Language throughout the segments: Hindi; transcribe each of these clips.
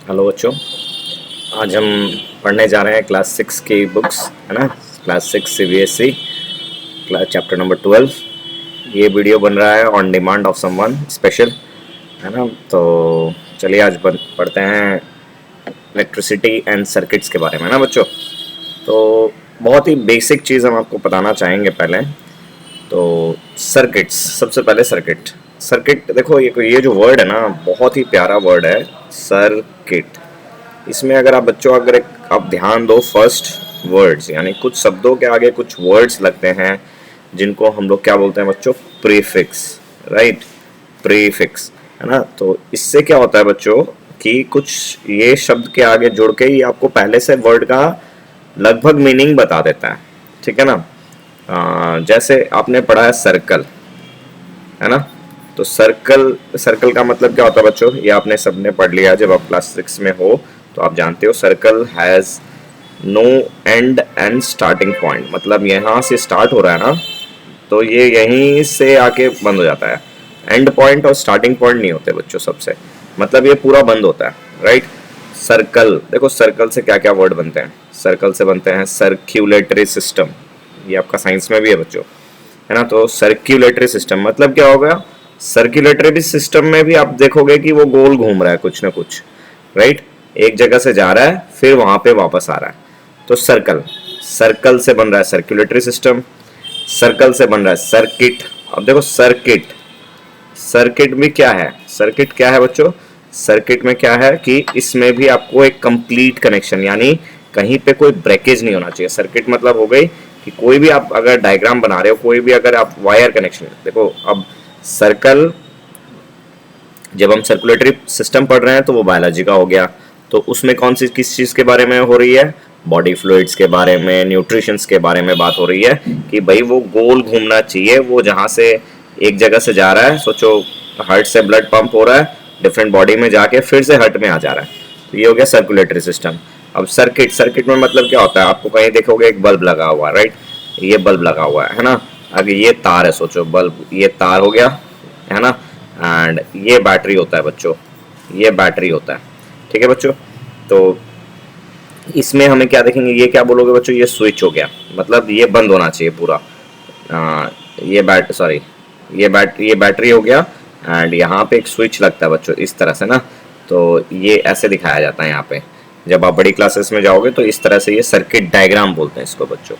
हेलो बच्चों, आज हम पढ़ने जा रहे हैं क्लास 6 की बुक्स, है ना। Class 6 CBSE class chapter number 12। ये वीडियो बन रहा है on demand of someone special, है ना। तो चलिए आज पढ़ते हैं इलेक्ट्रिसिटी एंड सर्किट्स के बारे में, ना बच्चों। तो बहुत ही बेसिक चीज़ हम आपको बताना चाहेंगे पहले। तो सर्किट्स, सबसे पहले सर्किट। सर्किट देखो, ये जो वर्ड है ना, बहुत ही प्यारा वर्ड है, सर्किट। इसमें अगर आप बच्चों आप ध्यान दो, फर्स्ट वर्ड्स यानी कुछ शब्दों के आगे कुछ वर्ड्स लगते हैं जिनको हम लोग क्या बोलते हैं बच्चों, प्रीफिक्स, राइट। प्रीफिक्स, है ना। तो इससे क्या होता है बच्चों कि कुछ ये शब्द के आगे जुड़ के ही आपको पहले से वर्ड का लगभग मीनिंग बता देता है, ठीक है ना। जैसे आपने पढ़ा है सर्कल, है ना। तो सर्कल, सर्कल का मतलब क्या होता है बच्चों, ये आपने सबने पढ़ लिया जब आप क्लास 6 में हो, तो आप जानते हो circle has no end and starting point. मतलब यहाँ से स्टार्ट हो रहा है ना, तो ये यहीं से आके बंद हो जाता है। एंड पॉइंट और स्टार्टिंग पॉइंट नहीं होते बच्चों सबसे, मतलब ये पूरा बंद होता है, राइट। सर्कल, देखो सर्कल से क्या क्या वर्ड बनते हैं। सर्कल से बनते हैं सर्क्यूलेटरी सिस्टम, ये आपका साइंस में भी है बच्चों, है ना। तो सर्क्यूलेटरी सिस्टम मतलब क्या होगा, सर्क्यूलेटरी सिस्टम में भी आप देखोगे कि वो गोल घूम रहा है कुछ ना कुछ, राइट। एक जगह से जा रहा है फिर वहां पे वापस आ रहा है। तो सर्कल, सर्कल से बन रहा है सर्क्यूलेटरी सिस्टम, सर्कल से बन रहा है सर्किट। अब देखो सर्किट, सर्किट भी क्या है, सर्किट क्या है बच्चों, सर्किट में क्या है कि इसमें भी आपको एक कंप्लीट कनेक्शन, यानी कहीं पे कोई ब्रेकेज नहीं होना चाहिए। सर्किट मतलब हो गई कि कोई भी आप अगर डायग्राम बना रहे हो, कोई भी अगर आप वायर कनेक्शन, देखो अब सर्कल, जब हम सर्कुलेटरी सिस्टम पढ़ रहे हैं तो वो बायोलॉजी का हो गया। तो उसमें कौन सी किस चीज़ के बारे में हो रही है, बॉडी फ्लूइड्स के बारे में, न्यूट्रिशंस के बारे में बात हो रही है कि भाई वो गोल घूमना चाहिए, वो जहाँ से एक जगह से जा रहा है, सोचो हार्ट से ब्लड पंप हो रहा है डिफरेंट बॉडी में जाके फिर से हार्ट में आ जा रहा है, तो ये हो गया सर्कुलेटरी सिस्टम। अब सर्किट, सर्किट में मतलब क्या होता है, आपको कहीं देखोगे एक बल्ब लगा हुआ है, राइट। ये बल्ब लगा हुआ है ना। अगर ये तार है, सोचो बल्ब, ये तार हो गया, है ना। एंड ये बैटरी होता है बच्चों, ये बैटरी होता है, ठीक है बच्चों। तो इसमें हमें क्या देखेंगे, ये क्या बोलोगे बच्चों, ये स्विच हो गया, मतलब ये बंद होना चाहिए पूरा। ये बैटरी हो गया एंड यहाँ पे एक स्विच लगता है बच्चों इस तरह से ना। तो ये ऐसे दिखाया जाता है यहाँ पे, जब आप बड़ी क्लासेस में जाओगे तो इस तरह से, ये सर्किट डायग्राम बोलते हैं इसको बच्चों।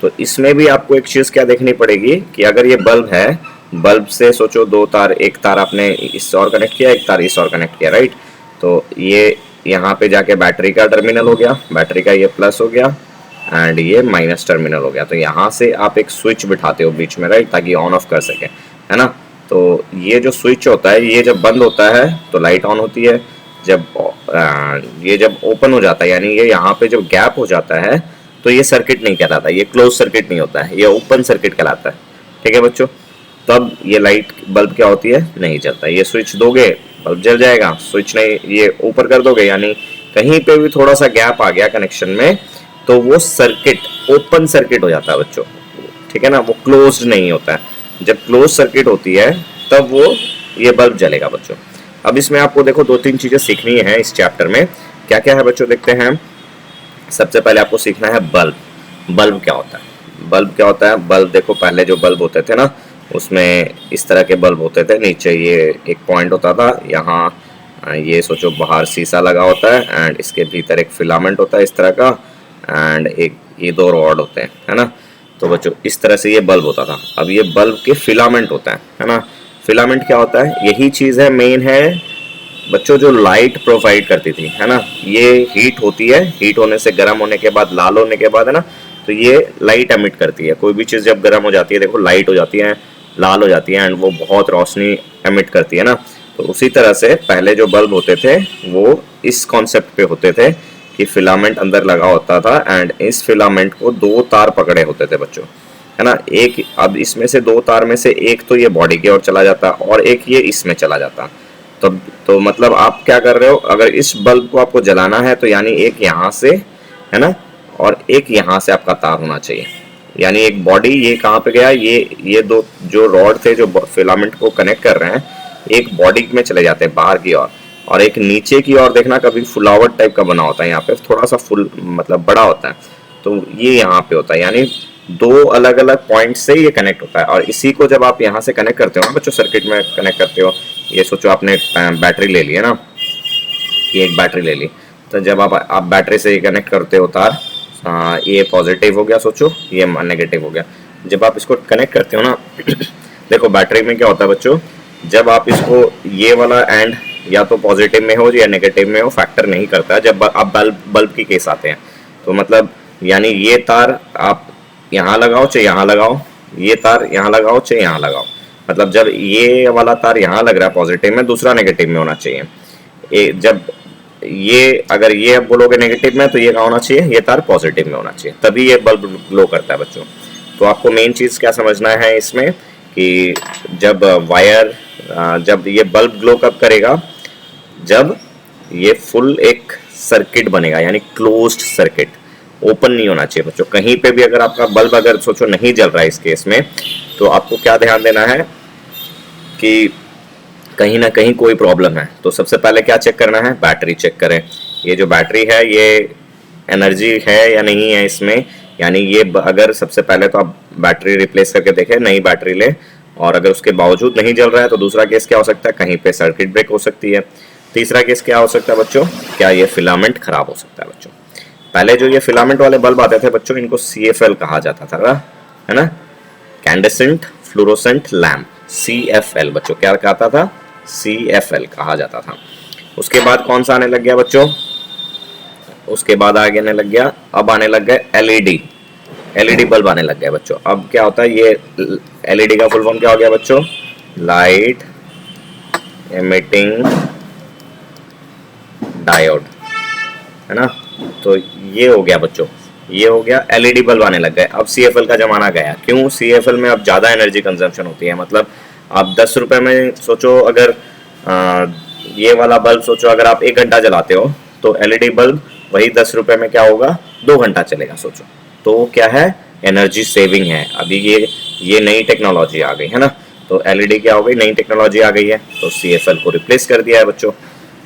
तो इसमें भी आपको एक चीज़ क्या देखनी पड़ेगी कि अगर ये बल्ब है, बल्ब से सोचो दो तार, एक तार आपने इस और कनेक्ट किया, एक तार इस और कनेक्ट किया, राइट। तो ये यहाँ पे जाके बैटरी का टर्मिनल हो गया, बैटरी का ये प्लस हो गया एंड ये माइनस टर्मिनल हो गया। तो यहाँ से आप एक स्विच बिठाते हो बीच में, राइट, ताकि ऑन ऑफ कर सके, है ना। तो ये जो स्विच होता है, ये जब बंद होता है तो लाइट ऑन होती है, जब ये जब ओपन हो जाता है, यानी ये यहाँ पे जब गैप हो जाता है, तो ये सर्किट नहीं कहलाता, ये क्लोज सर्किट नहीं होता है, ये ओपन सर्किट कहलाता है, ठीक है बच्चों। तब ये लाइट बल्ब क्या होती है, नहीं जलता। ये स्विच दोगे बल्ब जल जाएगा, स्विच नहीं, ये ऊपर कर दोगे यानी कहीं पे भी थोड़ा सा गैप आ गया कनेक्शन में, तो वो सर्किट ओपन सर्किट हो जाता है बच्चों, ठीक है ना, वो क्लोज्ड नहीं होता है। जब क्लोज सर्किट होती है तब वो ये बल्ब जलेगा बच्चों। अब इसमें आपको देखो दो तीन चीजें सीखनी है इस चैप्टर में, क्या क्या है बच्चों, देखते हैं। सबसे पहले आपको सीखना है बल्ब। बल्ब क्या होता है, बल्ब क्या होता है। बल्ब देखो, पहले जो बल्ब होते थे ना, उसमें इस तरह के बल्ब होते थे, नीचे ये एक पॉइंट होता था, यहाँ ये सोचो बाहर शीशा लगा होता है एंड इसके भीतर एक फिलामेंट होता है इस तरह का, एंड एक ये दो रॉड होते हैं, है ना। तो बच्चों इस तरह से ये बल्ब होता था। अब ये बल्ब के फिलामेंट होता है ना। फिलामेंट क्या होता है, यही चीज़ है, मेन है बच्चों, जो लाइट प्रोवाइड करती थी, है ना। ये हीट होती है, हीट होने से गर्म होने के बाद, लाल होने के बाद, है ना, तो ये लाइट एमिट करती है। कोई भी चीज़ जब गर्म हो जाती है, देखो लाइट हो जाती है, लाल हो जाती है एंड वो बहुत रोशनी एमिट करती है ना। तो उसी तरह से पहले जो बल्ब होते थे वो इस कॉन्सेप्ट पे होते थे कि फिलामेंट अंदर लगा होता था एंड इस फिलामेंट को दो तार पकड़े होते थे बच्चों, है ना। एक, अब इसमें से दो तार में से एक तो ये बॉडी की ओर चला जाता और एक ये इसमें चला जाता। तो मतलब आप क्या कर रहे हो, अगर इस बल्ब को आपको जलाना है तो यानी एक यहाँ से, है ना, और एक यहाँ से आपका तार होना चाहिए, यानी एक बॉडी, ये कहाँ पे गया, ये दो जो रॉड थे जो फिलामेंट को कनेक्ट कर रहे हैं, एक बॉडी में चले जाते हैं बाहर की ओर, और एक नीचे की ओर देखना कभी फुलावट टाइप का बना होता है, यहाँ पे थोड़ा सा फुल मतलब बड़ा होता है, तो ये यहाँ पे होता है, यानी दो अलग अलग पॉइंट से ये कनेक्ट होता है। और इसी को जब आप यहाँ से कनेक्ट करते हो ना बच्चों, सर्किट में कनेक्ट करते हो, ये सोचो आपने बैटरी ले ली है ना, ये एक बैटरी ले ली, तो जब आप बैटरी से कनेक्ट करते हो तार, ये पॉजिटिव हो गया, सोचो ये नेगेटिव हो गया। जब आप इसको कनेक्ट करते हो ना देखो बैटरी में क्या होता है बच्चों, जब आप इसको ये वाला एंड या तो पॉजिटिव में हो या नेगेटिव में हो, फैक्टर नहीं करता है जब आप बल्ब की केस आते हैं। तो मतलब यानी ये तार आप यहाँ लगाओ चाहे यहाँ लगाओ, ये तार यहाँ लगाओ चाहे यहाँ लगाओ, मतलब जब ये वाला तार यहाँ लग रहा है पॉजिटिव में, दूसरा नेगेटिव में होना चाहिए। जब ये अगर ये अब बोलोगे नेगेटिव में, तो ये कहाँ होना चाहिए, ये तार पॉजिटिव में होना चाहिए, तभी ये बल्ब ग्लो करता है बच्चों। तो आपको मेन चीज़ क्या समझना है इसमें कि जब वायर, जब ये बल्ब ग्लो कब करेगा, जब ये फुल एक सर्किट बनेगा, यानी क्लोज्ड सर्किट, ओपन नहीं होना चाहिए बच्चों। कहीं पे भी अगर आपका बल्ब अगर सोचो नहीं जल रहा है इस केस में, तो आपको क्या ध्यान देना है कि कहीं ना कहीं कोई प्रॉब्लम है। तो सबसे पहले क्या चेक करना है, बैटरी चेक करें, ये जो बैटरी है ये एनर्जी है या नहीं है इसमें, यानी ये अगर सबसे पहले तो आप बैटरी रिप्लेस करके देखें, नई बैटरी ले, और अगर उसके बावजूद नहीं जल रहा है तो दूसरा केस क्या हो सकता है, कहीं पे सर्किट ब्रेक हो सकती है। तीसरा केस क्या हो सकता है बच्चों, क्या ये फिलामेंट खराब हो सकता है बच्चों। पहले जो ये फिलामेंट वाले बल्ब आते थे बच्चों, इनको CFL कहा जाता था, है ना, कैंडेसेंट फ्लोरोसेंट लैम्प, CFL बच्चों, क्या कहता था, CFL कहा जाता था। उसके बाद कौन सा आने लग गया बच्चों, उसके बाद आगे आने लग गया, अब आने लग गए LED बल्ब आने लग गया बच्चों। अब क्या होता है, ये LED का फुल फॉर्म क्या हो गया बच्चों, लाइट एमिटिंग डायोड, है ना। तो ये हो गया बच्चों, ये हो गया, LED बल्ब आने लग गए। अब CFL का जमाना गया, क्यों, CFL में अब ज़्यादा एनर्जी कंजम्पशन होती है, मतलब आप 10 रुपये में सोचो, अगर ये वाला बल्ब सोचो अगर आप 1 घंटा जलाते हो, तो LED बल्ब वही 10 रुपये में क्या होगा, 2 घंटा चलेगा सोचो। तो क्या है, एनर्जी सेविंग है। अभी ये नई टेक्नोलॉजी आ गई है ना, तो LED क्या हो गई, नई टेक्नोलॉजी आ गई है, तो CFL को रिप्लेस कर दिया है बच्चों,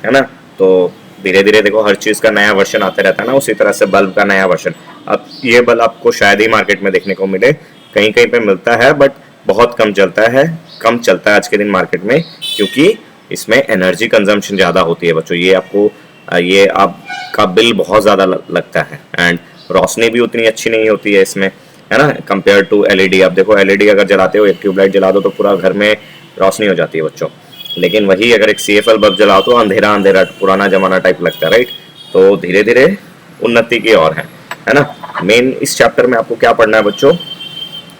है ना। तो धीरे धीरे देखो हर चीज़ का नया वर्जन आते रहता है ना, उसी तरह से बल्ब का नया वर्जन। अब ये बल्ब आपको शायद ही मार्केट में देखने को मिले, कहीं कहीं पे मिलता है बट बहुत कम चलता है आज के दिन मार्केट में, क्योंकि इसमें एनर्जी कंजम्पशन ज़्यादा होती है बच्चों। ये आपका बिल बहुत ज़्यादा लगता है, एंड रोशनी भी उतनी अच्छी नहीं होती है इसमें, है ना, कंपेयर टू LED। अब देखो LED अगर जलाते हो, एक ट्यूबलाइट जला दो तो पूरा घर में रोशनी हो जाती है बच्चों, लेकिन वही अगर एक CFL बल्ब जलाओ तो अंधेरा अंधेरा पुराना जमाना टाइप लगता है, राइट। तो धीरे धीरे उन्नति की ओर है ना। मेन इस चैप्टर में आपको क्या पढ़ना है बच्चों,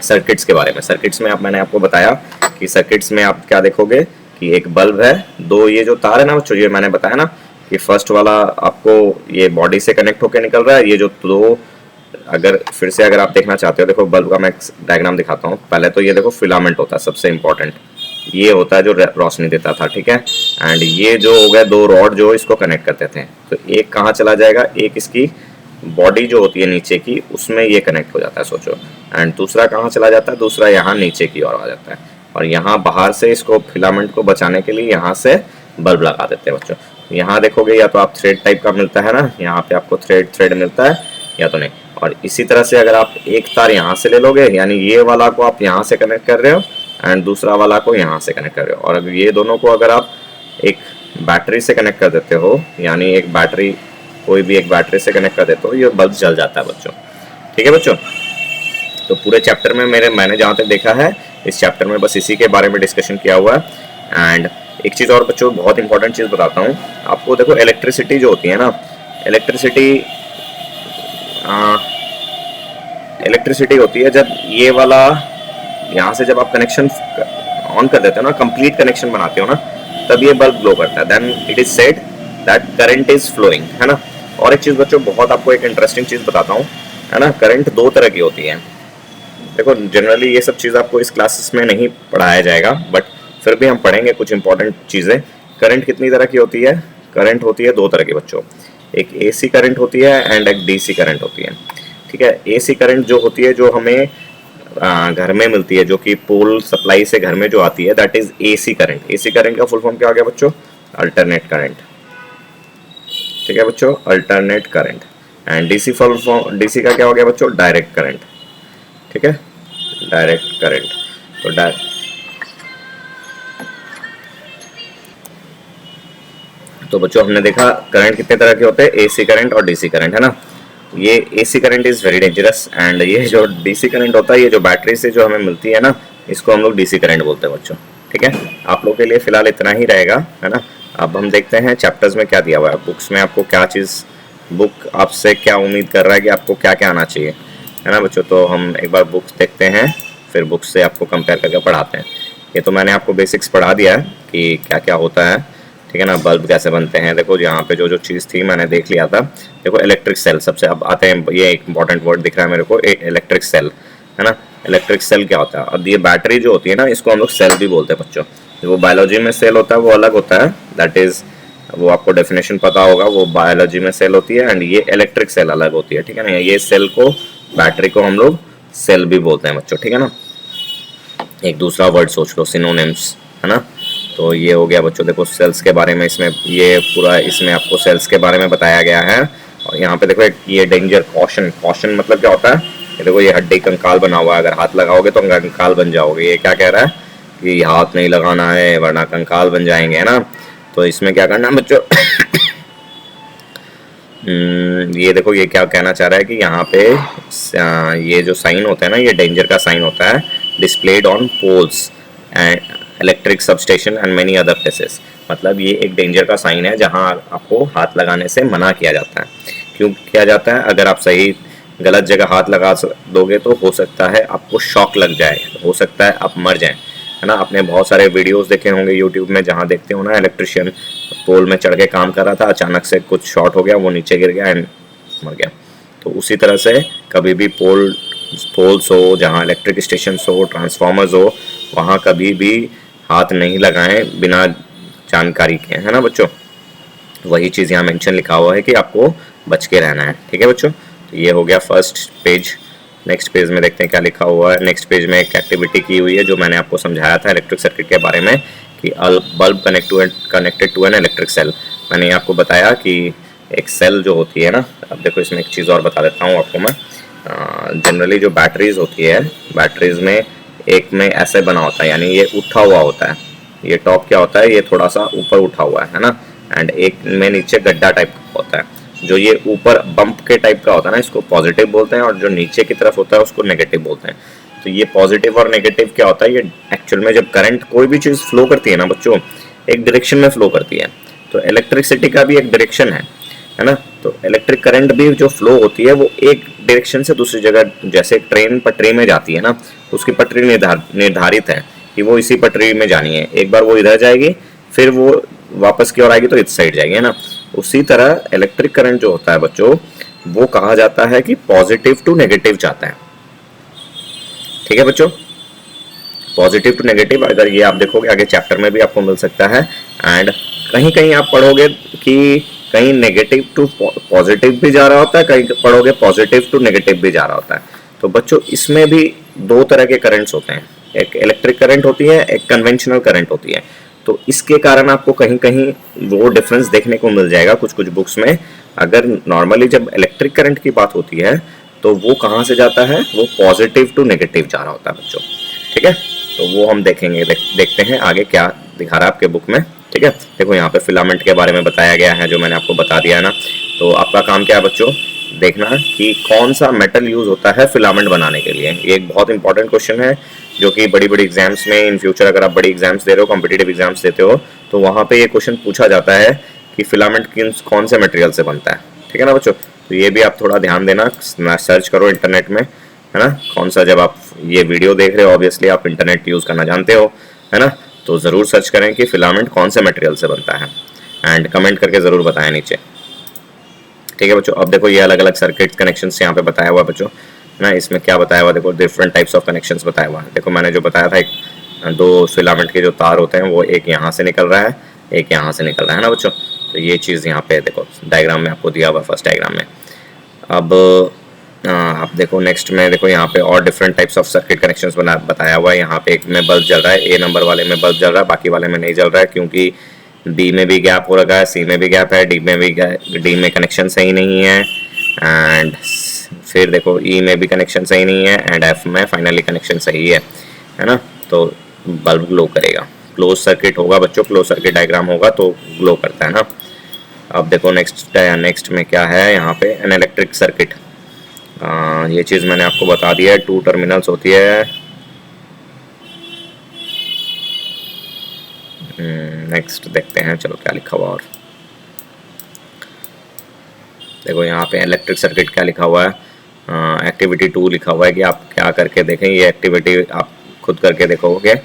सर्किट्स के बारे में। सर्किट्स में मैंने आपको बताया कि सर्किट्स में आप क्या देखोगे कि एक बल्ब है, दो ये जो तार है ना बच्चों, ये मैंने बताया ना कि फर्स्ट वाला आपको ये बॉडी से कनेक्ट होकर निकल रहा है, ये जो दो, अगर फिर से अगर आप देखना चाहते हो, देखो बल्ब का मैं डायग्राम दिखाता हूँ। पहले तो ये देखो फिलामेंट होता है, सबसे इंपॉर्टेंट ये होता है जो रोशनी देता था, ठीक है। एंड ये जो हो गया 2 रॉड जो इसको कनेक्ट करते थे, तो एक कहाँ चला जाएगा, एक इसकी बॉडी जो होती है नीचे की, उसमें ये कनेक्ट हो जाता है सोचो। एंड दूसरा कहाँ चला जाता है, दूसरा यहाँ नीचे की ओर आ जाता है, और यहाँ बाहर से इसको फिलामेंट को बचाने के लिए यहाँ से बल्ब लगा देते हैं बच्चों। यहाँ देखोगे या तो आप थ्रेड टाइप का मिलता है ना, यहाँ पे आपको थ्रेड मिलता है या तो नहीं। और इसी तरह से अगर आप एक तार यहाँ से ले लोगे, यानी ये वाला को आप यहाँ से कनेक्ट कर रहे हो एंड दूसरा वाला को यहाँ से कनेक्ट कर रहे हो, और अगर ये दोनों को अगर आप एक बैटरी से कनेक्ट कर देते हो, यानी एक बैटरी, कोई भी एक बैटरी से कनेक्ट कर देते हो, ये बल्ब जल जाता है बच्चों, ठीक है बच्चों। तो पूरे चैप्टर में मैंने जहाँ तक देखा है, इस चैप्टर में बस इसी के बारे में डिस्कशन किया हुआ है। एंड एक चीज़ और बच्चों, बहुत इंपॉर्टेंट चीज़ बताता हूँ आपको। देखो इलेक्ट्रिसिटी जो होती है ना, इलेक्ट्रिसिटी होती है जब ये वाला यहाँ से जब आप कनेक्शन ऑन कर देते हो ना, कंप्लीट कनेक्शन बनाते हो ना, तब ये बल्ब ग्लो करता है। Then it is said that current is flowing, है ना। और एक चीज़ बच्चों, बहुत आपको एक इंटरेस्टिंग चीज़ बताता हूँ, है ना। करंट 2 तरह की होती है। देखो जनरली ये सब चीज़ आपको इस क्लासेस में नहीं पढ़ाया जाएगा, बट फिर भी हम पढ़ेंगे कुछ इंपॉर्टेंट चीज़ें। करंट कितनी तरह की होती है, करंट होती है 2 तरह की बच्चों, एक AC करंट होती है एंड एक DC करंट होती है, ठीक है। AC करंट जो होती है, जो हमें घर में मिलती है, जो कि पोल सप्लाई से घर में जो आती है, that is AC current. AC current का फुल फॉर्म क्या आ गया बच्चों, अल्टरनेट करंट। ठीक है बच्चों, alternate current. And DC form, DC का क्या हो गया बच्चों, डायरेक्ट करंट। ठीक है, डायरेक्ट करंट। तो बच्चों हमने देखा करंट कितने तरह के होते हैं, एसी करंट और डीसी करंट, है ना। ये AC current is very dangerous, and ये जो डीसी करंट होता है, ये जो बैटरी से जो हमें मिलती है ना, इसको हम लोग डीसी करंट बोलते हैं बच्चों। ठीक है, आप लोग के लिए फिलहाल इतना ही रहेगा, है ना। अब हम देखते हैं चैप्टर्स में क्या दिया हुआ है, बुक्स में आपको क्या चीज़, बुक आपसे क्या उम्मीद कर रहा है कि आपको क्या क्या आना चाहिए, है ना बच्चों। तो हम एक बार बुक्स देखते हैं, फिर बुक्स से आपको कंपेयर करके पढ़ाते हैं। ये तो मैंने आपको बेसिक्स पढ़ा दिया है कि क्या क्या होता है, ठीक है ना, बल्ब कैसे बनते हैं। देखो यहाँ पे जो जो चीज़ थी मैंने देख लिया था। देखो इलेक्ट्रिक सेल सबसे, अब आते हैं, ये एक इंपॉर्टेंट वर्ड दिख रहा है मेरे को, इलेक्ट्रिक सेल, है ना। इलेक्ट्रिक सेल क्या होता है, अब ये बैटरी जो होती है ना, इसको हम लोग सेल भी बोलते हैं बच्चों। वो बायोलॉजी में सेल होता है वो अलग होता है, दैट इज़ वो आपको डेफिनेशन पता होगा, वो बायोलॉजी में सेल होती है, एंड ये इलेक्ट्रिक सेल अलग होती है, ठीक है ना। ये सेल को, बैटरी को हम लोग सेल भी बोलते हैं बच्चों, ठीक है ना। एक दूसरा वर्ड सोच लो, सिनोनिम्स, है ना। तो ये हो गया बच्चों, देखो सेल्स के बारे में, इसमें ये पूरा, इसमें आपको सेल्स के बारे में बताया गया है। और यहाँ पे देखो एक ये डेंजर, कॉशन, कॉशन मतलब क्या होता है, ये देखो ये हड्डी कंकाल बना हुआ है, अगर हाथ लगाओगे तो कंकाल बन जाओगे। ये क्या कह रहा है कि हाथ नहीं लगाना है वरना कंकाल बन जाएंगे, है ना। तो इसमें क्या करना है बच्चों ये देखो ये क्या कहना चाह रहा है कि यहाँ पे ये जो साइन होता है ना, ये डेंजर का साइन होता है, displayed on poles and electric substation and many other places. मतलब ये एक डेंजर का साइन है जहाँ आपको हाथ लगाने से मना किया जाता है। क्यों किया जाता है, अगर आप सही गलत जगह हाथ लगा दोगे तो हो सकता है आपको शॉक लग जाए, हो सकता है आप मर जाएं, है ना। आपने बहुत सारे वीडियोस देखे होंगे यूट्यूब में, जहाँ देखते हो ना इलेक्ट्रिशियन पोल में चढ़ के काम कर रहा था, अचानक से कुछ शॉर्ट हो गया, वो नीचे गिर गया एंड मर गया। तो उसी तरह से कभी भी पोल्स हो, जहाँ इलेक्ट्रिक स्टेशन हो, ट्रांसफार्मर्स हो, वहाँ कभी भी हाथ नहीं लगाएं बिना जानकारी के, है ना बच्चों। वही चीज़ यहाँ मेंशन लिखा हुआ है कि आपको बच के रहना है, ठीक है बच्चों। तो ये हो गया फर्स्ट पेज। नेक्स्ट पेज में देखते हैं क्या लिखा हुआ है। नेक्स्ट पेज में एक एक्टिविटी की हुई है जो मैंने आपको समझाया था इलेक्ट्रिक सर्किट के बारे में, कि bulb connected to an electric cell. मैंने आपको बताया कि एक सेल जो होती है ना, अब देखो इसमें एक चीज़ और बता देता हूँ आपको मैं। जनरली जो बैटरीज होती है, बैटरीज में एक में ऐसे बना होता है, यानी ये उठा हुआ होता है, ये टॉप क्या होता है, ये थोड़ा सा ऊपर उठा हुआ है ना, एंड एक में नीचे गड्ढा टाइप का होता है। जो ये ऊपर बम्प के टाइप का होता है ना, इसको पॉजिटिव बोलते हैं, और जो नीचे की तरफ होता है उसको नेगेटिव बोलते हैं। तो ये पॉजिटिव और नेगेटिव क्या होता है, ये एक्चुअल में जब करंट कोई भी चीज़ फ्लो करती है ना बच्चों, एक डायरेक्शन में फ्लो करती है। तो इलेक्ट्रिसिटी का भी एक डायरेक्शन है ना। तो इलेक्ट्रिक करंट भी जो फ्लो होती है वो एक डायरेक्शन से दूसरी जगह, जैसे ट्रेन पटरी में जाती है ना, उसकी पटरी निर्धारित है कि वो इसी पटरी में जानी है। एक बार वो इधर जाएगी, फिर वो वापस की ओर आएगी तो इस साइड जाएगी, है ना। उसी तरह इलेक्ट्रिक करंट जो होता है बच्चों, वो कहा जाता है कि पॉजिटिव टू नेगेटिव जाता है, ठीक है बच्चों। पॉजिटिव टू नेगेटिव, अगर ये आप देखोगे आगे चैप्टर में भी आपको मिल सकता है, एंड कहीं कहीं आप पढ़ोगे कि कहीं नेगेटिव टू पॉजिटिव भी जा रहा होता है, कहीं पढ़ोगे पॉजिटिव टू नेगेटिव भी जा रहा होता है। तो बच्चों इसमें भी दो तरह के करंट्स होते हैं, एक इलेक्ट्रिक करंट होती है, एक कन्वेंशनल करंट होती है। तो इसके कारण आपको कहीं कहीं वो डिफरेंस देखने को मिल जाएगा कुछ कुछ बुक्स में। अगर नॉर्मली जब इलेक्ट्रिक करंट की बात होती है तो वो कहाँ से जाता है, वो पॉजिटिव टू नेगेटिव जा रहा होता है बच्चों, ठीक है। तो वो हम देखेंगे, देखते हैं आगे क्या दिखा रहा है आपके बुक में, ठीक है। देखो यहाँ पे फिलामेंट के बारे में बताया गया है, जो मैंने आपको बता दिया है ना। तो आपका काम क्या है बच्चों, देखना कि कौन सा मेटल यूज होता है फिलामेंट बनाने के लिए। ये एक बहुत इंपॉर्टेंट क्वेश्चन है जो कि बड़ी बड़ी एग्जाम्स में इन फ्यूचर, अगर आप बड़ी एग्जाम्स दे रहे हो, कॉम्पिटिटिव एग्जाम्स देते हो, तो वहाँ पे ये क्वेश्चन पूछा जाता है कि फिलामेंट कौन से मटेरियल से बनता है, ठीक है ना बच्चों। तो ये भी आप थोड़ा ध्यान देना, सर्च करो इंटरनेट में, है ना। कौन सा, जब आप ये वीडियो देख रहे हो ऑब्वियसली आप इंटरनेट यूज़ करना जानते हो, है ना। तो ज़रूर सर्च करें कि फिलामेंट कौन से मटेरियल से बनता है, एंड कमेंट करके ज़रूर बताएं नीचे, ठीक है बच्चों। अब देखो ये अलग अलग सर्किट कनेक्शंस यहाँ पे बताया हुआ है बच्चों, है ना। इसमें क्या बताया हुआ, देखो डिफरेंट टाइप्स ऑफ कनेक्शंस बताया हुआ है। देखो मैंने जो बताया था, एक दो फिलामेंट के जो तार होते हैं वो एक यहाँ से निकल रहा है, एक यहाँ से निकल रहा है ना बच्चों। तो ये चीज़ यहाँ पे देखो डायग्राम में आपको दिया हुआ है, फर्स्ट डायग्राम में। अब आप देखो नेक्स्ट में, देखो यहाँ पे और different types of circuit connections बताया हुआ है। यहाँ पे एक में बल्ब जल रहा है, ए नंबर वाले में बल्ब जल रहा है, बाकी वाले में नहीं जल रहा है, क्योंकि बी में भी गैप हो रखा है, सी में भी गैप है, डी में भी डी में कनेक्शन सही नहीं है, एंड फिर देखो ई में भी कनेक्शन सही नहीं है, एंड एफ में फाइनली कनेक्शन सही है ना। तो बल्ब ग्लो करेगा, क्लोज सर्किट होगा बच्चों, क्लोज सर्किट डायग्राम होगा तो ग्लो करता है ना। अब देखो नेक्स्ट में क्या है यहाँ पे, एन इलेक्ट्रिक सर्किट। ये चीज़ मैंने आपको बता दिया है, 2 टर्मिनल्स होती है। नेक्स्ट देखते हैं, चलो क्या लिखा हुआ और देखो यहाँ पे इलेक्ट्रिक सर्किट क्या लिखा हुआ है, एक्टिविटी 2 लिखा हुआ है कि आप क्या करके देखें। ये एक्टिविटी आप खुद करके देखोगे।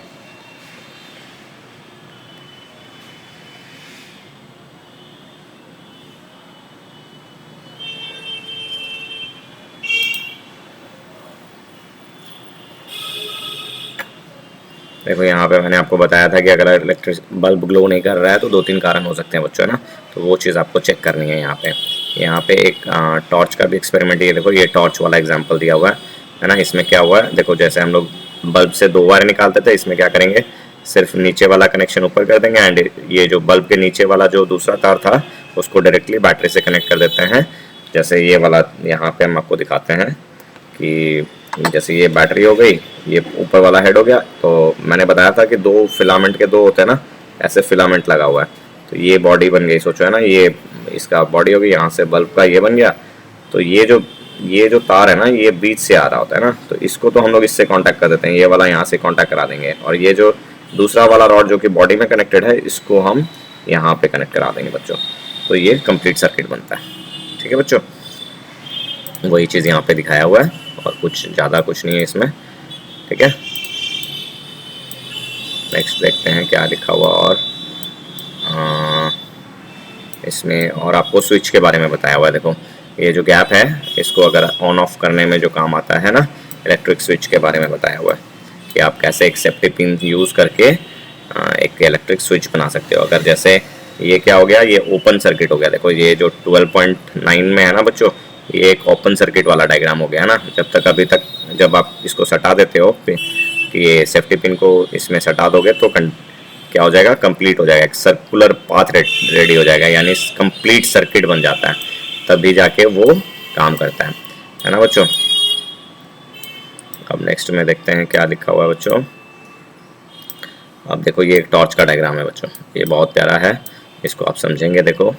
देखो यहाँ पे मैंने आपको बताया था कि अगर इलेक्ट्रिक बल्ब ग्लो नहीं कर रहा है तो 2-3 कारण हो सकते हैं बच्चों, है ना। तो वो चीज़ आपको चेक करनी है। यहाँ पे एक टॉर्च का भी एक्सपेरिमेंट, ये देखो ये टॉर्च वाला एग्जांपल दिया हुआ है ना। इसमें क्या हुआ है देखो, जैसे हम लोग बल्ब से 2 वायर निकालते थे, इसमें क्या करेंगे, सिर्फ नीचे वाला कनेक्शन ऊपर कर देंगे, एंड ये जो बल्ब के नीचे वाला जो दूसरा तार था उसको डायरेक्टली बैटरी से कनेक्ट कर देते हैं। जैसे ये वाला यहाँ पे हम आपको दिखाते हैं कि जैसे ये बैटरी हो गई, ये ऊपर वाला हेड हो गया। तो मैंने बताया था कि 2 फिलामेंट के 2 होते हैं ना, ऐसे फिलामेंट लगा हुआ है। तो ये बॉडी बन गई, सोचो है ना, ये इसका बॉडी हो गई, यहाँ से बल्ब का ये बन गया। तो ये जो तार है ना, ये बीच से आ रहा होता है ना, तो इसको तो हम लोग इससे कांटेक्ट कर देते हैं, ये वाला यहाँ से कांटेक्ट करा देंगे, और ये जो दूसरा वाला रॉड जो कि बॉडी में कनेक्टेड है, इसको हम यहाँ पे कनेक्ट करा देंगे बच्चों। तो ये कंप्लीट सर्किट बनता है। ठीक है बच्चों, वही चीज़ यहाँ पे दिखाया हुआ है और कुछ ज़्यादा कुछ नहीं है इसमें। ठीक है, नेक्स्ट देखते हैं क्या लिखा हुआ और इसमें, और आपको स्विच के बारे में बताया हुआ है। देखो ये जो गैप है, इसको अगर ऑन ऑफ करने में जो काम आता है ना, इलेक्ट्रिक स्विच के बारे में बताया हुआ है कि आप कैसे एक सेफ्टी पिन यूज़ करके एक इलेक्ट्रिक स्विच बना सकते हो। अगर जैसे ये क्या हो गया, ये ओपन सर्किट हो गया। देखो ये जो 12.9 में है ना बच्चों, ये एक ओपन सर्किट वाला डायग्राम हो गया ना। जब तक अभी तक जब आप इसको सटा देते हो कि ये सेफ्टी पिन को इसमें सटा दोगे तो क्या हो जाएगा, कंप्लीट हो जाएगा, एक सर्कुलर पाथ रेडी हो जाएगा, यानी कंप्लीट सर्किट बन जाता है, तभी जाके वो काम करता है ना बच्चों। अब नेक्स्ट में देखते हैं क्या लिखा हुआ है बच्चों। अब देखो ये एक टॉर्च का डायग्राम है बच्चों, ये बहुत प्यारा है, इसको आप समझेंगे। देखो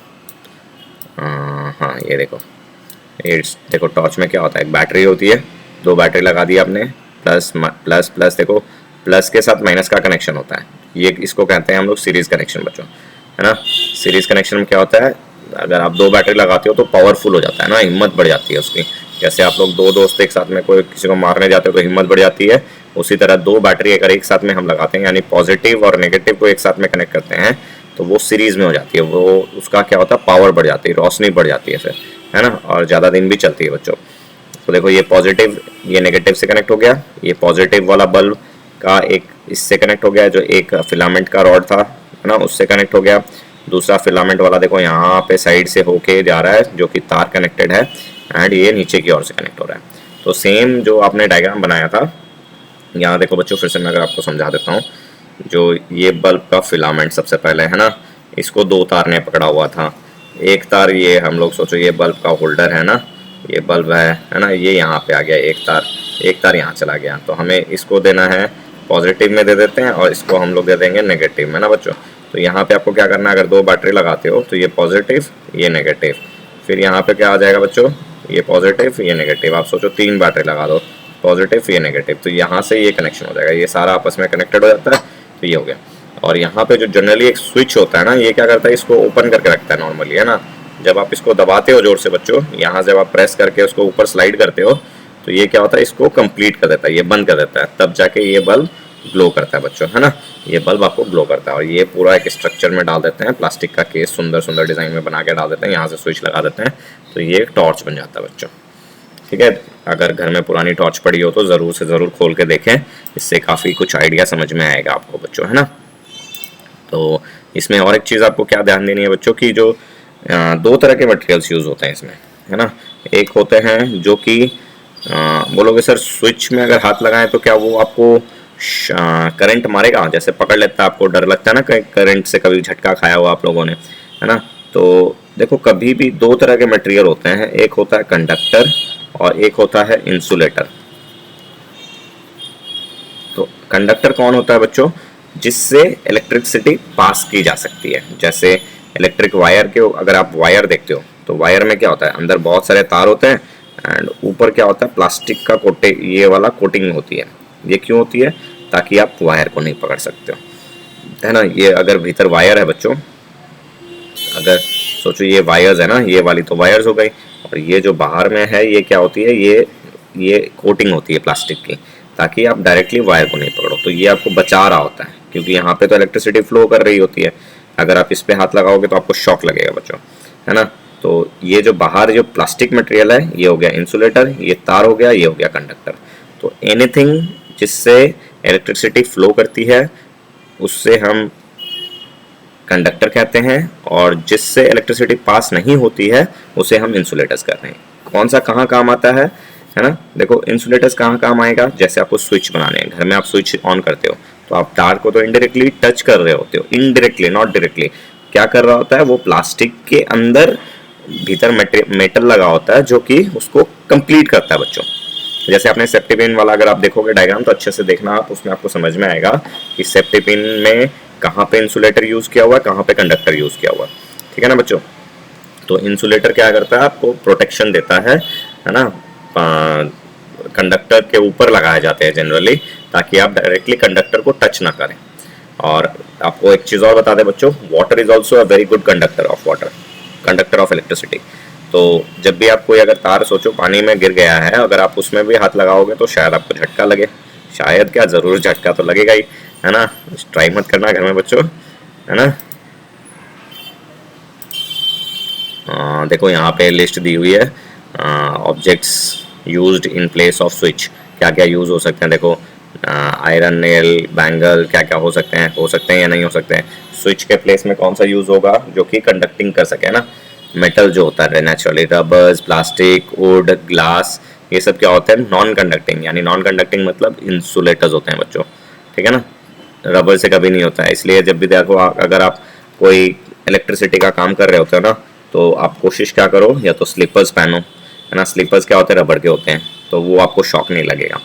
हाँ ये देखो टॉर्च में क्या होता है, एक बैटरी होती है, 2 बैटरी लगा दी आपने, प्लस देखो प्लस के साथ माइनस का कनेक्शन होता है, ये इसको कहते हैं हम लोग सीरीज कनेक्शन बच्चों, है ना। सीरीज कनेक्शन में क्या होता है, अगर आप 2 बैटरी लगाते हो तो पावरफुल हो जाता है ना, हिम्मत बढ़ जाती है उसकी। जैसे आप लोग 2 दोस्त एक साथ में कोई किसी को मारने जाते हो तो हिम्मत बढ़ जाती है, उसी तरह 2 बैटरी अगर एक साथ में हम लगाते हैं, यानी पॉजिटिव और नेगेटिव को एक साथ में कनेक्ट करते हैं, तो वो सीरीज में हो जाती है, वो उसका क्या होता है, पावर बढ़ जाती है, रोशनी बढ़ जाती है फिर, है ना, और ज़्यादा दिन भी चलती है बच्चों। तो देखो ये पॉजिटिव, ये नेगेटिव से कनेक्ट हो गया, ये पॉजिटिव वाला बल्ब का एक इससे कनेक्ट हो गया, जो एक फिलामेंट का रॉड था, है ना, उससे कनेक्ट हो गया। दूसरा फिलामेंट वाला देखो यहाँ पे साइड से होके जा रहा है, जो कि तार कनेक्टेड है, एंड ये नीचे की ओर से कनेक्ट हो रहा है। तो सेम जो आपने डायग्राम बनाया था, यहाँ देखो बच्चों, फिर से मैं अगर आपको समझा देता हूँ। जो ये बल्ब का फिलामेंट सबसे पहले है ना, इसको 2 तार ने पकड़ा हुआ था। एक तार ये हम लोग सोचो ये बल्ब का होल्डर है ना, ये बल्ब है ना, ये यहाँ पे आ गया, एक तार यहाँ चला गया, तो हमें इसको देना है पॉजिटिव में दे देते हैं, और इसको हम लोग दे देंगे नेगेटिव में ना बच्चों। तो यहाँ पे आपको क्या करना है, अगर 2 बैटरी लगाते हो तो ये पॉजिटिव ये नेगेटिव, फिर यहाँ पे क्या आ जाएगा बच्चों, ये पॉजिटिव ये नेगेटिव। आप सोचो 3 बैटरी लगा दो, पॉजिटिव ये नेगेटिव, तो यहाँ से ये कनेक्शन हो जाएगा, ये सारा आपस में कनेक्टेड हो जाता है, तो ये हो गया। और यहाँ पे जो जनरली एक स्विच होता है ना, ये क्या करता है, इसको ओपन करके रखता है नॉर्मली, है ना। जब आप इसको दबाते हो जोर से बच्चों, यहाँ जब आप प्रेस करके उसको ऊपर स्लाइड करते हो, तो ये क्या होता है, इसको कंप्लीट कर देता है, ये बंद कर देता है, तब जाके ये बल्ब ग्लो करता है बच्चों, है ना। ये बल्ब आपको ग्लो करता है, और ये पूरा एक स्ट्रक्चर में डाल देते हैं, प्लास्टिक का केस सुंदर सुंदर डिज़ाइन में बना के डाल देते हैं, यहाँ से स्विच लगा देते हैं, तो ये एक टॉर्च बन जाता है बच्चों। ठीक है, अगर घर में पुरानी टॉर्च पड़ी हो तो ज़रूर से ज़रूर खोल के देखें, इससे काफ़ी कुछ आइडिया समझ में आएगा आपको बच्चों, है ना। तो इसमें और एक चीज़ आपको क्या ध्यान देनी है बच्चों की, जो 2 तरह के मटेरियल्स यूज़ होते हैं इसमें, है ना। एक होते हैं जो कि बोलोगे सर स्विच में अगर हाथ लगाएं तो क्या वो आपको करंट मारेगा, जैसे पकड़ लेता है, आपको डर लगता है ना करंट से, कभी झटका खाया हुआ आप लोगों ने, है ना। तो देखो कभी भी दो तरह के मटेरियल होते हैं, एक होता है कंडक्टर और एक होता है इंसुलेटर। तो कंडक्टर कौन होता है बच्चों, जिससे इलेक्ट्रिसिटी पास की जा सकती है। जैसे इलेक्ट्रिक वायर के, अगर आप वायर देखते हो तो वायर में क्या होता है, अंदर बहुत सारे तार होते हैं एंड ऊपर क्या होता है, प्लास्टिक का ये वाला कोटिंग होती है। ये क्यों होती है, ताकि आप वायर को नहीं पकड़ सकते हो, है ना। ये अगर भीतर वायर है बच्चों, अगर सोचो ये वायर्स है ना, ये वाली तो वायर्स हो गई, और ये जो बाहर में है ये क्या होती है, ये कोटिंग होती है प्लास्टिक की, ताकि आप डायरेक्टली वायर को नहीं पकड़ो। तो ये आपको बचा रहा होता है, क्योंकि यहाँ पे तो इलेक्ट्रिसिटी फ्लो कर रही होती है। अगर आप इस पे हाथ लगाओगे तो आपको शॉक लगेगा बच्चों, है ना। तो ये जो बाहर जो प्लास्टिक मटेरियल है, ये हो गया इंसुलेटर, ये तार हो गया, ये हो गया कंडक्टर। तो एनीथिंग जिससे इलेक्ट्रिसिटी फ्लो करती है उससे हम कंडक्टर कहते हैं, और जिससे इलेक्ट्रिसिटी पास नहीं होती है उसे हम इंसुलेटर्स कहते हैं। कौन सा कहाँ काम आता है ना। देखो इंसुलेटर्स कहाँ काम आएगा, जैसे आपको स्विच बनाने हैं, घर में आप स्विच ऑन करते हो तो आप तार को तो इनडायरेक्टली टच कर रहे होते हो, इनडायरेक्टली नॉट डायरेक्टली। क्या कर रहा होता है, वो प्लास्टिक के अंदर भीतर मेटल लगा होता है जो कि उसको कंप्लीट करता है बच्चों। जैसे आपने सेफ्टी पिन वाला अगर आप देखोगे डायग्राम तो अच्छे से देखना आप, उसमें आपको समझ में आएगा कि सेफ्टी पिन में कहाँ पे इंसुलेटर यूज किया हुआ है, कहाँ पे कंडक्टर यूज किया हुआ है, ठीक है ना बच्चों। तो इंसुलेटर क्या करता है, आपको प्रोटेक्शन देता है ना। कंडक्टर के ऊपर लगाए जाते हैं जनरली, ताकि आप डायरेक्टली कंडक्टर को टच ना करें। और आपको एक चीज़ और बता दें बच्चों, water is also a very good conductor of water, conductor of electricity. तो जब भी आप कोई अगर तार सोचो पानी में गिर गया है, अगर आप उसमें भी हाथ लगाओगे तो शायद आपको झटका लगे, शायद क्या ज़रूर झटका तो लगेगा ही, है ना। ट्राई मत करना घर में बच्चों, है ना। देखो यहाँ पे लिस्ट दी हुई है, objects used in place off switch, क्या क्या यूज़ हो सकते हैं। देखो आयरन नेल, बैंगल, क्या क्या हो सकते हैं या नहीं हो सकते हैं। स्विच के प्लेस में कौन सा यूज़ होगा जो कि कंडक्टिंग कर सके ना। मेटल जो होता है naturally, rubbers, plastic, would, glass, ये सब क्या होते हैं, नॉन कंडक्टिंग। यानी नॉन कंडक्टिंग मतलब इंसुलेटर्स होते हैं बच्चों, ठीक है ना। रबर से कभी नहीं होता है, इसलिए जब भी देखो अगर आप कोई इलेक्ट्रिसिटी का काम कर रहे होते हो ना, तो आप कोशिश क्या करो, या तो स्लीपर्स पहनो, है ना। स्लीपर्स क्या होते हैं, रबर के होते हैं, तो वो आपको शॉक नहीं लगेगा,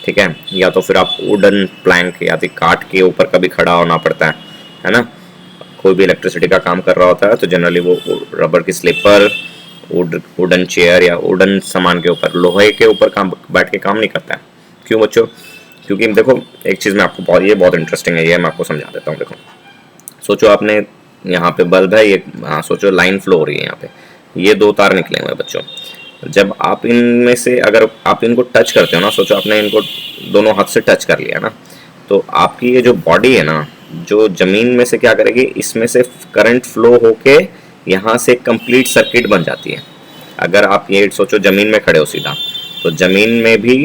ठीक है। या तो फिर आप वुडन प्लैंक या फिर काठ के ऊपर कभी खड़ा होना पड़ता है ना। कोई भी इलेक्ट्रिसिटी का काम कर रहा होता है तो जनरली वो रबर की स्लीपर, वुडन चेयर या वुडन सामान के ऊपर, लोहे के ऊपर काम बैठ के काम नहीं करता है। क्यों बच्चों, क्योंकि देखो एक चीज़ मैं आपको बहुत इंटरेस्टिंग है, ये मैं आपको समझा देता हूँ। देखो सोचो आपने यहाँ पे बल्ब है, ये सोचो लाइन फ्लो हो रही है यहाँ पे, ये दो तार निकले हुए हैं बच्चों। जब आप इनमें से अगर आप इनको टच करते हो ना, सोचो आपने इनको दोनों हाथ से टच कर लिया ना, तो आपकी ये जो बॉडी है ना, जो ज़मीन में से क्या करेगी, इसमें से करंट फ्लो होके यहाँ से कंप्लीट सर्किट बन जाती है। अगर आप ये सोचो ज़मीन में खड़े हो सीधा, तो ज़मीन में भी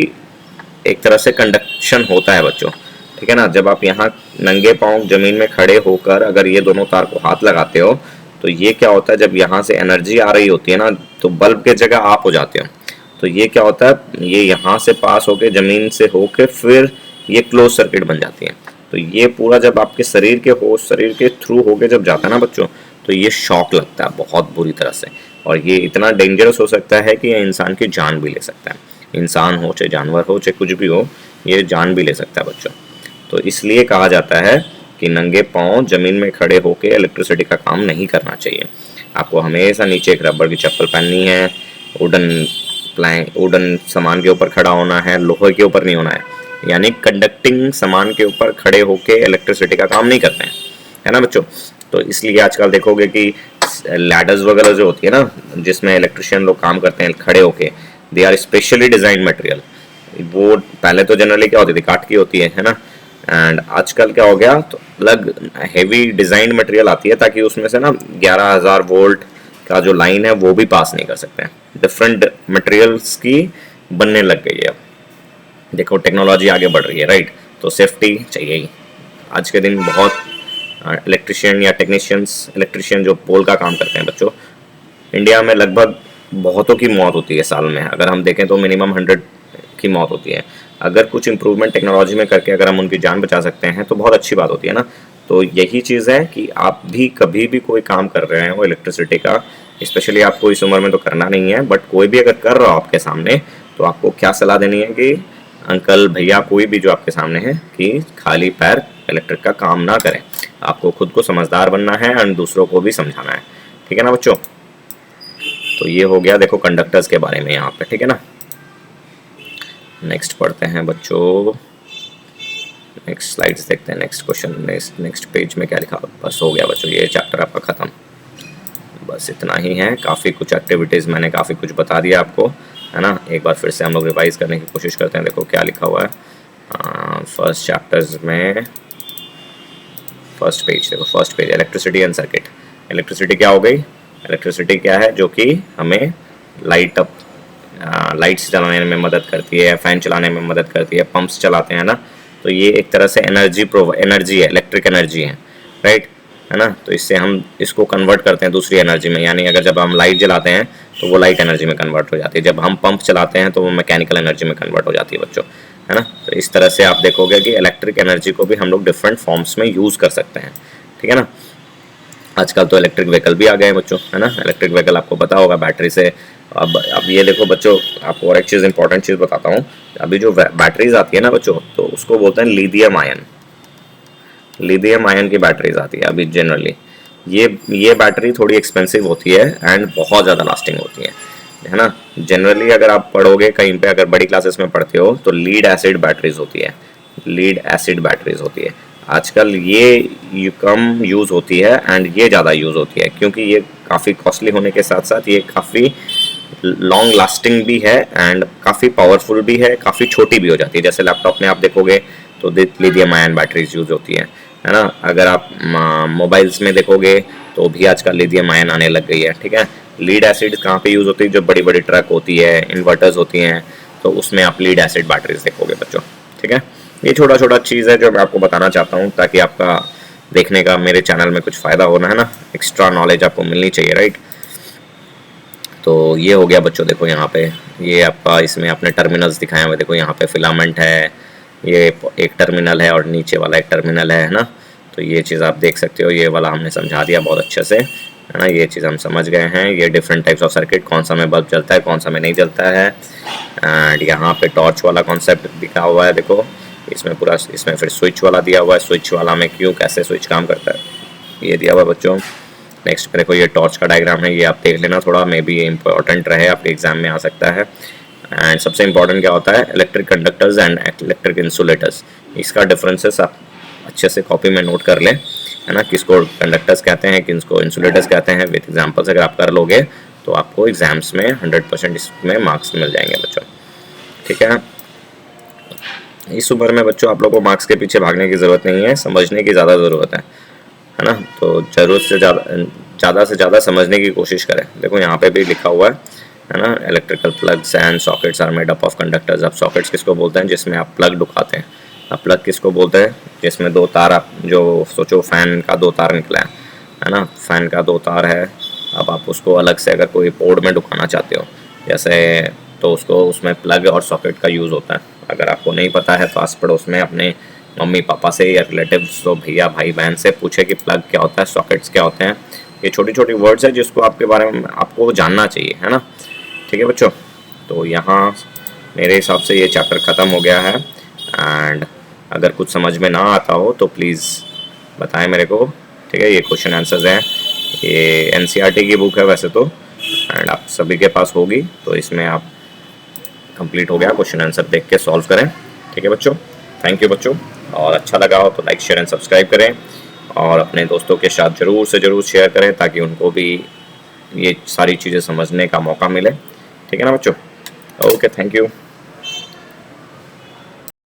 एक तरह से कंडक्शन होता है बच्चों, ठीक है ना। जब आप यहाँ नंगे पाँव ज़मीन में खड़े होकर अगर ये दोनों तार को हाथ लगाते हो तो ये क्या होता है, जब यहाँ से एनर्जी आ रही होती है ना, तो बल्ब के जगह आप हो जाते हो। तो ये क्या होता है, ये यहाँ से पास होके ज़मीन से होके फिर ये क्लोज सर्किट बन जाती है। तो ये पूरा जब आपके शरीर के थ्रू होके जब जाता है ना बच्चों, तो ये शॉक लगता है बहुत बुरी तरह से, और ये इतना डेंजरस हो सकता है कि ये इंसान की जान भी ले सकता है। इंसान हो चाहे जानवर हो चाहे कुछ भी हो, ये जान भी ले सकता है बच्चों। तो इसलिए कहा जाता है कि नंगे पाँव ज़मीन में खड़े होकर इलेक्ट्रिसिटी का काम नहीं करना चाहिए। आपको हमेशा नीचे एक रबर की चप्पल पहननी है, वुडन सामान के ऊपर खड़ा होना है, लोहे के ऊपर नहीं होना है। यानी कंडक्टिंग सामान के ऊपर खड़े होकर इलेक्ट्रिसिटी का काम नहीं करते हैं, है ना बच्चों। तो इसलिए आजकल देखोगे कि लैडर्स वगैरह जो होती है ना, जिसमें इलेक्ट्रिशियन लोग काम करते हैं खड़े होके, they are specially design material. वो पहले तो जनरली क्या होती थी, काठ की होती है ना। एंड आजकल क्या हो गया, तो अलग हेवी डिजाइन मटेरियल आती है, ताकि उसमें से ना 11,000 वोल्ट का जो लाइन है वो भी पास नहीं कर सकते हैं। डिफरेंट मटेरियल्स की बनने लग गई है। देखो टेक्नोलॉजी आगे बढ़ रही है, राइट। तो सेफ्टी चाहिए ही। आज के दिन बहुत इलेक्ट्रिशियन या इलेक्ट्रिशियन जो पोल का काम करते हैं बच्चों, इंडिया में लगभग बहुतों की मौत होती है साल में। अगर हम देखें तो मिनिमम 100 की मौत होती है। अगर कुछ इंप्रूवमेंट टेक्नोलॉजी में करके अगर हम उनकी जान बचा सकते हैं तो बहुत अच्छी बात होती है ना। तो यही चीज़ है कि आप भी कभी भी कोई काम कर रहे हैं वो इलेक्ट्रिसिटी का, स्पेशली आपको इस उम्र में तो करना नहीं है, बट कोई भी अगर कर रहा हो आपके सामने तो आपको क्या सलाह देनी है कि अंकल भैया कोई भी जो आपके सामने है कि खाली पैर इलेक्ट्रिक का काम ना करें। आपको खुद को समझदार बनना है और दूसरों को भी समझाना है, ठीक है ना बच्चों। तो ये हो गया देखो कंडक्टर्स के बारे में यहाँ पे, ठीक है ना। नेक्स्ट पढ़ते हैं बच्चों, नेक्स्ट स्लाइड्स देखते हैं, नेक्स्ट क्वेश्चन, नेक्स्ट पेज में क्या लिखा। बस हो गया बच्चों, ये चैप्टर आपका ख़त्म। बस इतना ही है, काफ़ी कुछ एक्टिविटीज़ मैंने काफ़ी कुछ बता दिया आपको, है ना। एक बार फिर से हम लोग रिवाइज करने की कोशिश करते हैं। देखो क्या लिखा हुआ है फर्स्ट चैप्टर्स में, फर्स्ट पेज देखो, first page electricity and circuit. Electricity क्या हो गई, इलेक्ट्रिसिटी क्या है, जो कि हमें लाइट्स चलाने में मदद करती है, फ़ैन चलाने में मदद करती है, पंप्स चलाते हैं ना। तो ये एक तरह से एनर्जी है, इलेक्ट्रिक एनर्जी है, राइट, है ना। तो इससे हम इसको कन्वर्ट करते हैं दूसरी एनर्जी में, यानी अगर जब हम लाइट जलाते हैं तो वो लाइट एनर्जी में कन्वर्ट हो जाती है, जब हम पंप चलाते हैं तो वो मैकेनिकल एनर्जी में कन्वर्ट हो जाती है बच्चों, है ना। तो इस तरह से आप देखोगे कि इलेक्ट्रिक एनर्जी को भी हम लोग डिफरेंट फॉर्म्स में यूज़ कर सकते हैं, ठीक है ना। आजकल तो इलेक्ट्रिक व्हीकल भी आ गए हैं बच्चों, है ना। इलेक्ट्रिक व्हीकल आपको पता होगा बैटरी से। अब ये देखो बच्चों, आपको और एक चीज़ इंपॉर्टेंट चीज़ बताता हूँ। अभी जो बैटरीज आती है ना बच्चों, तो उसको बोलते हैं लिथियम आयन की बैटरीज आती है अभी जनरली। ये बैटरी थोड़ी एक्सपेंसिव होती है एंड बहुत ज़्यादा लास्टिंग होती है ना। जनरली अगर आप पढ़ोगे कहीं पे, अगर बड़ी क्लासेस में पढ़ते हो तो लीड एसिड बैटरीज होती है, लीड एसिड बैटरीज होती है। आजकल ये कम यूज़ होती है एंड ये ज़्यादा यूज़ होती है, क्योंकि ये काफ़ी कॉस्टली होने के साथ साथ ये काफ़ी लॉन्ग लास्टिंग भी है एंड काफ़ी पावरफुल भी है, काफ़ी छोटी भी हो जाती है। जैसे लैपटॉप में आप देखोगे तो लिथियम आयन बैटरीज यूज़ होती है ना। अगर आप मोबाइल्स में देखोगे तो भी आजकल लिथियम आयन आने लग गई है, ठीक है। लीड एसिड कहाँ पे यूज़ होती है, जो बड़ी बड़ी ट्रक होती है, इन्वर्टर्स होती हैं, तो उसमें आप लीड एसिड बैटरीज देखोगे बच्चों, ठीक है। ये छोटा छोटा चीज़ है जो मैं आपको बताना चाहता हूँ, ताकि आपका देखने का मेरे चैनल में कुछ फ़ायदा होना है ना, एक्स्ट्रा नॉलेज आपको मिलनी चाहिए, राइट। तो ये हो गया बच्चों, देखो यहाँ पे ये आपका, इसमें आपने टर्मिनल्स दिखाए हुए, देखो यहाँ पे फिलामेंट है, ये एक टर्मिनल है और नीचे वाला एक टर्मिनल है ना। तो ये चीज़ आप देख सकते हो, ये वाला हमने समझा दिया बहुत अच्छे से, है ना। ये चीज़ हम समझ गए हैं। ये डिफरेंट टाइप्स ऑफ सर्किट, कौन सा में बल्ब जलता है, कौन सा में नहीं जलता है। एंड यहाँ पे टॉर्च वाला कॉन्सेप्ट दिखा हुआ है, देखो इसमें पूरा, इसमें फिर स्विच वाला दिया हुआ है, स्विच वाला में क्यों कैसे स्विच काम करता है ये दिया हुआ है बच्चों। नेक्स्ट पे देखो ये टॉर्च का डायग्राम है, ये आप देख लेना थोड़ा, मे बी ये इंपॉर्टेंट रहे, आपके एग्जाम में आ सकता है। एंड सबसे इंपॉर्टेंट क्या होता है, electric conductors and electric insulators. इसका डिफरेंसेस आप अच्छे से कॉपी में नोट कर लें, है ना। किसको कंडक्टर्स कहते हैं, किसको इंसुलेटर्स कहते हैं, विद एग्जाम्पल्स अगर आप कर लोगे तो आपको एग्जाम्स में 100% इसमें मार्क्स मिल जाएंगे बच्चों, ठीक है। इस उम्र में बच्चों आप लोगों को मार्क्स के पीछे भागने की ज़रूरत नहीं है, समझने की ज़्यादा ज़रूरत है ना। तो ज़रूरत से ज़्यादा से ज़्यादा समझने की कोशिश करें। देखो यहाँ पे भी लिखा हुआ है ना, electrical plugs and sockets are made up of conductors. अब सॉकेट्स किसको बोलते हैं, जिसमें आप प्लग ढुकाते हैं। अब प्लग किसको बोलते हैं, जिसमें दो तार, आप जो सोचो फैन का दो तार निकला है ना, फैन का दो तार है। अब आप उसको अलग से अगर कोई पोर्ट में ढुकाना चाहते हो जैसे, तो उसको उसमें प्लग और सॉकेट का यूज़ होता है। अगर आपको नहीं पता है तो आस पड़ोस में अपने मम्मी पापा से या रिलेटिव्स, तो भैया भाई बहन से पूछे कि प्लग क्या होता है, सॉकेट्स क्या होते हैं। ये छोटी छोटी वर्ड्स है जिसको आपके बारे में आपको जानना चाहिए, है ना, ठीक है बच्चों। तो यहाँ मेरे हिसाब से ये चैप्टर ख़त्म हो गया है। एंड अगर कुछ समझ में ना आता हो तो प्लीज़ बताएं मेरे को, ठीक है। ये क्वेश्चन आंसर्स हैं, ये NCERT की बुक है वैसे तो, एंड आप सभी के पास होगी, तो इसमें आप कंप्लीट हो गया, क्वेश्चन आंसर देख के सॉल्व करें, ठीक है बच्चों। थैंक यू बच्चों, और अच्छा लगा हो तो लाइक शेयर एंड सब्सक्राइब करें, और अपने दोस्तों के साथ ज़रूर से ज़रूर शेयर करें ताकि उनको भी ये सारी चीज़ें समझने का मौका मिले, ठीक है ना बच्चों। Okay, thank you.